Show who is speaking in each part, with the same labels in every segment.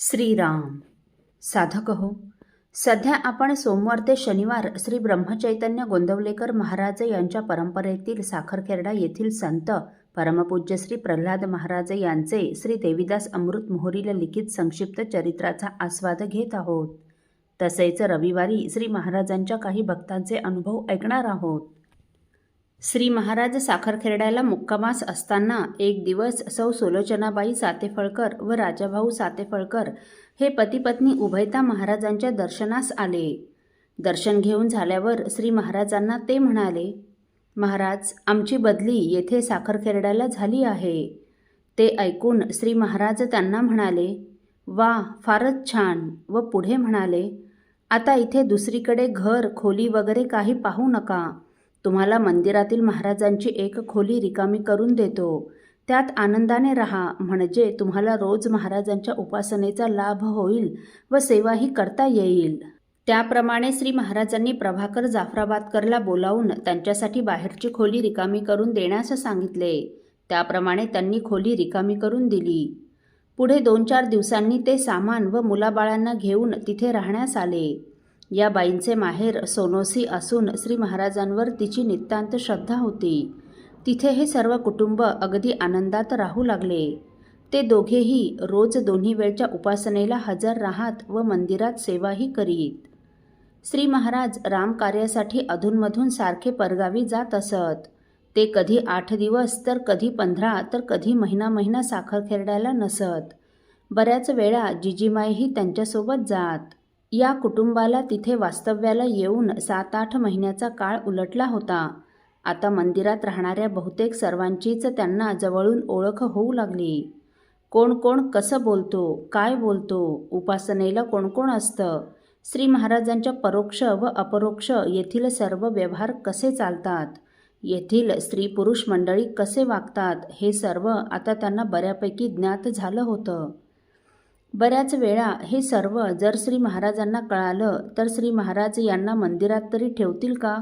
Speaker 1: श्रीराम. साधक हो, सध्या आपण सोमवार ते शनिवार श्री ब्रह्मचैतन्य गोंदवलेकर महाराज यांच्या परंपरेतील साखरखेर्डा येथील संत परमपूज्य श्री प्रल्हाद महाराज यांचे श्री देवीदास अमृत मोहोरीला लिखित संक्षिप्त चरित्राचा आस्वाद घेत आहोत. तसेच रविवारी श्री महाराजांच्या काही भक्तांचे अनुभव ऐकणार आहोत. श्री महाराज साखरखेर्ड्याला मुक्कामास असताना एक दिवस सौ सुलोचनाबाई सातेफळकर व राजाभाऊ सातेफळकर हे पतिपत्नी उभयता महाराजांच्या दर्शनास आले. दर्शन घेऊन झाल्यावर श्री महाराजांना ते म्हणाले, महाराज, आमची बदली येथे साखरखेर्ड्याला झाली आहे. ते ऐकून श्री महाराज त्यांना म्हणाले, वा, फारच छान. व पुढे म्हणाले, आता इथे दुसरीकडे घर खोली वगैरे काही पाहू नका. तुम्हाला मंदिरातील महाराजांची एक खोली रिकामी करून देतो. त्यात आनंदाने राहा, म्हणजे तुम्हाला रोज महाराजांच्या उपासनेचा लाभ होईल व सेवाही करता येईल. त्याप्रमाणे श्री महाराजांनी प्रभाकर जाफराबादकरला बोलावून त्यांच्यासाठी बाहेरची खोली रिकामी करून देण्यास सांगितले. त्याप्रमाणे त्यांनी खोली रिकामी करून दिली. पुढे 2-4 दिवसांनी ते सामान व मुलाबाळांना घेऊन तिथे राहण्यास आले. या बाईंचे माहेर सोनोसी असून श्री महाराजांवर तिची नितांत श्रद्धा होती. तिथे हे सर्व कुटुंब अगदी आनंदात राहू लागले. ते दोघेही रोज दोन्ही वेळच्या उपासनेला हजर राहत व मंदिरात सेवाही करीत. श्री महाराज रामकार्यासाठी अधूनमधून सारखे परगावी जात असत. ते कधी 8 दिवस तर कधी 15 तर कधी महिना साखरखेर्ड्याला नसत. बऱ्याच वेळा जिजीमाईही त्यांच्यासोबत जात. या कुटुंबाला तिथे वास्तव्याला येऊन 7-8 महिन्याचा काळ उलटला होता. आता मंदिरात राहणाऱ्या बहुतेक सर्वांचीच त्यांना जवळून ओळख होऊ लागली. कोण कोण कसं बोलतो, काय बोलतो, उपासनेला कोण कोण असतं, श्री महाराजांच्या परोक्ष व अपरोक्ष येथील सर्व व्यवहार कसे चालतात, येथील स्त्री पुरुष मंडळी कसे वागतात, हे सर्व आता त्यांना बऱ्यापैकी ज्ञात झालं होतं. बऱ्याच वेळा हे सर्व जर श्री महाराजांना कळालं तर श्री महाराज यांना मंदिरात तरी ठेवतील का,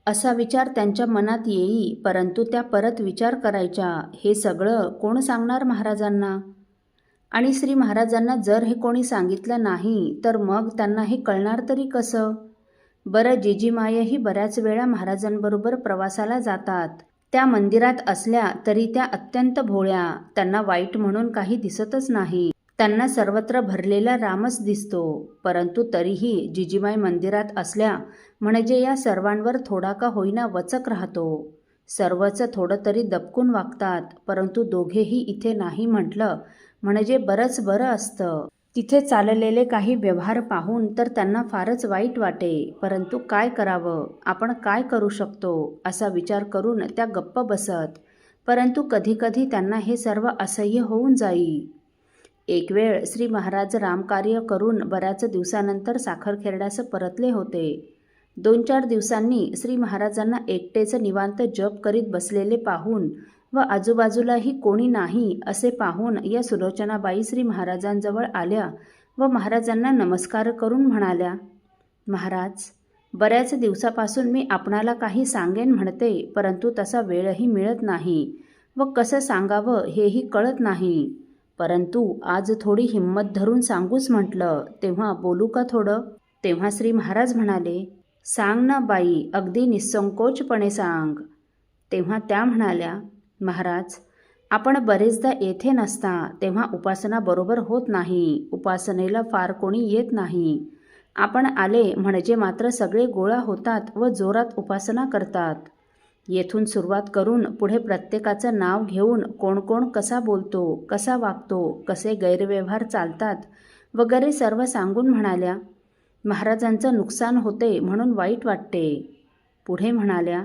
Speaker 1: असा विचार त्यांच्या मनात येई. परंतु त्या परत विचार करायच्या, हे सगळं कोण सांगणार महाराजांना. आणि श्री महाराजांना जर हे कोणी सांगितलं नाही तर मग त्यांना हे कळणार तरी कसं. बरं, जिजीमायही बऱ्याच वेळा महाराजांबरोबर प्रवासाला जातात. त्या मंदिरात असल्या तरी त्या अत्यंत भोळ्या. त्यांना वाईट म्हणून काही दिसतच नाही. त्यांना सर्वत्र भरलेला रामच दिसतो. परंतु तरीही जिजीमाई मंदिरात असल्या म्हणजे या सर्वांवर थोडा का होईना वचक राहतो. सर्वच थोडं तरी दबकून वागतात. परंतु दोघेही इथे नाही म्हटलं म्हणजे बरंच बरं असतं. तिथे चाललेले काही व्यवहार पाहून तर त्यांना फारच वाईट वाटे. परंतु काय करावं, आपण काय करू शकतो, असा विचार करून त्या गप्प बसत. परंतु कधीकधी त्यांना हे सर्व असह्य होऊन जाई. एक वेळ श्री महाराज रामकार्य करून बऱ्याच दिवसानंतर साखरखेर्ड्यास परतले होते. 2-4 दिवसांनी श्री महाराजांना एकटेच निवांत जप करीत बसलेले पाहून व आजूबाजूलाही कोणी नाही असे पाहून या सुलोचनाबाई श्री महाराजांजवळ आल्या व महाराजांना नमस्कार करून म्हणाल्या, महाराज, बऱ्याच दिवसापासून मी आपणाला काही सांगेन म्हणते, परंतु तसा वेळही मिळत नाही व कसं सांगावं हेही कळत नाही. परंतु आज थोडी हिंमत धरून सांगूच म्हटलं, तेव्हा बोलू का थोडं. तेव्हा श्री महाराज म्हणाले, सांग ना बाई, अगदी निसंकोचपणे सांग. तेव्हा त्या म्हणाल्या, महाराज, आपण बरेचदा येथे नसता तेव्हा उपासना बरोबर होत नाही. उपासनेला फार कोणी येत नाही. आपण आले म्हणजे मात्र सगळे गोळा होतात व जोरात उपासना करतात. येथून सुरुवात करून पुढे प्रत्येकाचं नाव घेऊन कोण कोण कसा बोलतो, कसा वागतो, कसे गैरव्यवहार चालतात वगैरे सर्व सांगून म्हणाल्या, महाराजांचं नुकसान होते म्हणून वाईट वाटते. पुढे म्हणाल्या,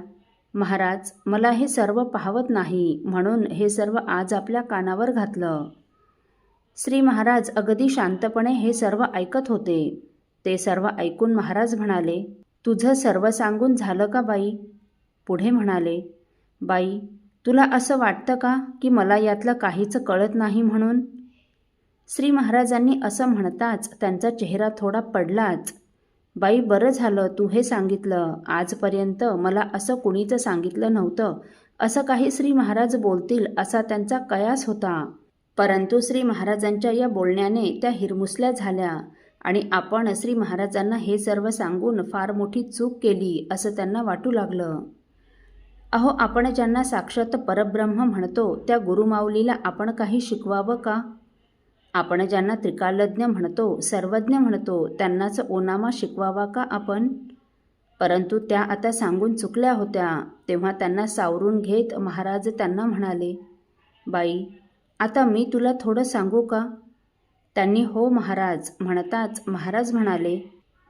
Speaker 1: महाराज, मला हे सर्व पाहवत नाही म्हणून हे सर्व आज आपल्या कानावर घातलं. श्री महाराज अगदी शांतपणे हे सर्व ऐकत होते. ते सर्व ऐकून महाराज म्हणाले, तुझं सर्व सांगून झालं का बाई. पुढे म्हणाले, बाई, तुला असं वाटतं का की मला यातलं काहीच कळत नाही म्हणून. श्री महाराजांनी असं म्हणताच त्यांचा चेहरा थोडा पडलाच. बाई, बरं झालं तू हे सांगितलं. आजपर्यंत मला असं कुणीच सांगितलं नव्हतं. असं काही श्री महाराज बोलतील असा त्यांचा कयास होता. परंतु श्री महाराजांच्या या बोलण्याने त्या हिरमुसल्या झाल्या आणि आपण श्री महाराजांना हे सर्व सांगून फार मोठी चूक केली असं त्यांना वाटू लागलं. अहो, आपण ज्यांना साक्षात परब्रह्म म्हणतो त्या गुरुमाऊलीला आपण काही शिकवावं का? आपण ज्यांना त्रिकालज्ञ म्हणतो, सर्वज्ञ म्हणतो, त्यांनाच ओनामा शिकवावा का आपण? परंतु त्या आता सांगून चुकल्या होत्या. तेव्हा त्यांना सावरून घेत महाराज त्यांना म्हणाले, बाई, आता मी तुला थोडं सांगू का? त्यांनी हो महाराज म्हणताच महाराज म्हणाले,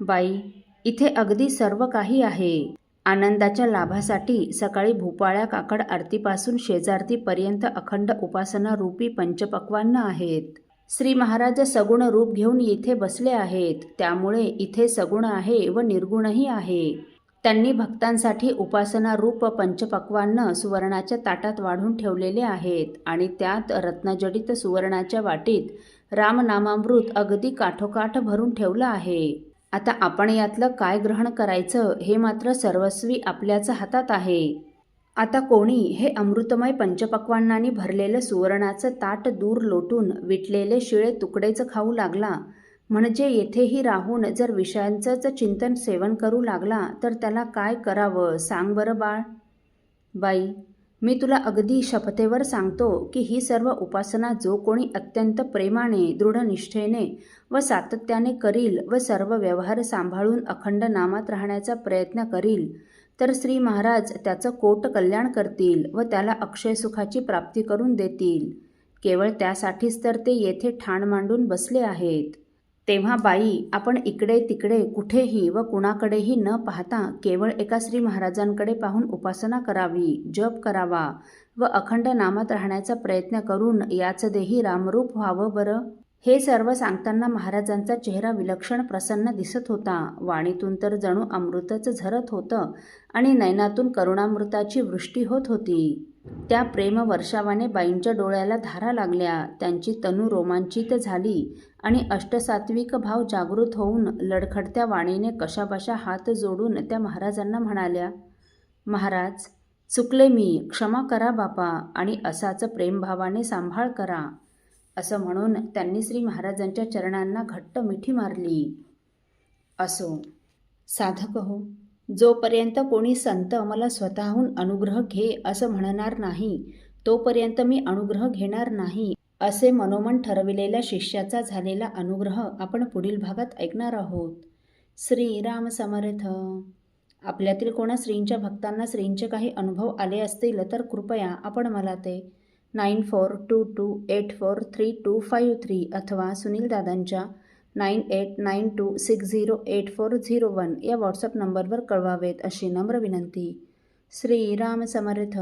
Speaker 1: बाई, इथे अगदी सर्व काही आहे. आनंदाच्या लाभासाठी सकाळी भूपाळ्या काकड आरतीपासून शेजारतीपर्यंत अखंड उपासना रूपी पंचपक्वान्न आहेत. श्री महाराज सगुण रूप घेऊन इथे बसले आहेत. त्यामुळे इथे सगुण आहे व निर्गुणही आहे. त्यांनी भक्तांसाठी उपासना रूप पंचपक्वान्न सुवर्णाच्या ताटात वाढून ठेवलेले आहेत आणि त्यात रत्नजडित सुवर्णाच्या वाटीत रामनामामृत अगदी काठोकाठ भरून ठेवलं आहे. आता आपण यातलं काय ग्रहण करायचं हे मात्र सर्वस्वी आपल्याच हातात आहे. आता कोणी हे अमृतमय पंचपक्वान्नांनी भरलेलं सुवर्णाचं ताट दूर लोटून विटलेले शिळे तुकडेच खाऊ लागला, म्हणजे येथेही राहून जर विषयांचंच चिंतन सेवन करू लागला तर त्याला काय करावं सांग बरं बाळ. बाई, मी तुला अगदी शपथेवर सांगतो की ही सर्व उपासना जो कोणी अत्यंत प्रेमाने, दृढनिष्ठेने व सातत्याने करील व सर्व व्यवहार सांभाळून अखंड नामात राहण्याचा प्रयत्न करील तर श्री महाराज त्याचं कोट कल्याण करतील व त्याला अक्षय सुखाची प्राप्ती करून देतील. केवळ त्यासाठीच तर ते येथे ठाण मांडून बसले आहेत. तेव्हा बाई, आपण इकडे तिकडे कुठेही व कुणाकडेही न पाहता केवळ एका श्री महाराजांकडे पाहून उपासना करावी, जप करावा व अखंड नामात राहण्याचा प्रयत्न करून याच देही रामरूप व्हावं बरं. हे सर्व सांगताना महाराजांचा चेहरा विलक्षण प्रसन्न दिसत होता. वाणीतून तर जणू अमृतच झरत होतं आणि नयनातून करुणामृताची वृष्टी होत होती. त्या प्रेम वर्षावाने बाईंच्या डोळ्याला धारा लागल्या. त्यांची तनू रोमांचित झाली आणि अष्टसात्विक भाव जागृत होऊन लडखडत्या वाणीने कशाबशा हात जोडून त्या महाराजांना म्हणाल्या, महाराज, चुकले मी, क्षमा करा बापा आणि असाच प्रेमभावाने सांभाळ करा. असं म्हणून त्यांनी श्री महाराजांच्या चरणांना घट्ट मिठी मारली. असो साधक हो, जोपर्यंत कोणी संत मला स्वतःहून अनुग्रह घे असं म्हणणार नाही तोपर्यंत मी अनुग्रह घेणार नाही, असे मनोमन ठरविलेल्या शिष्याचा झालेला अनुग्रह आपण पुढील भागात ऐकणार आहोत. श्री राम समर्थ. आपल्यातील कोणा श्रींच्या भक्तांना श्रींचे काही अनुभव आले असतील तर कृपया आपण मला ते 9422843253 अथवा सुनील दादांच्या 9892608401 या व्हॉट्सअप नंबरवर कळवावेत अशी नम्र विनंती. श्री राम समर्थ.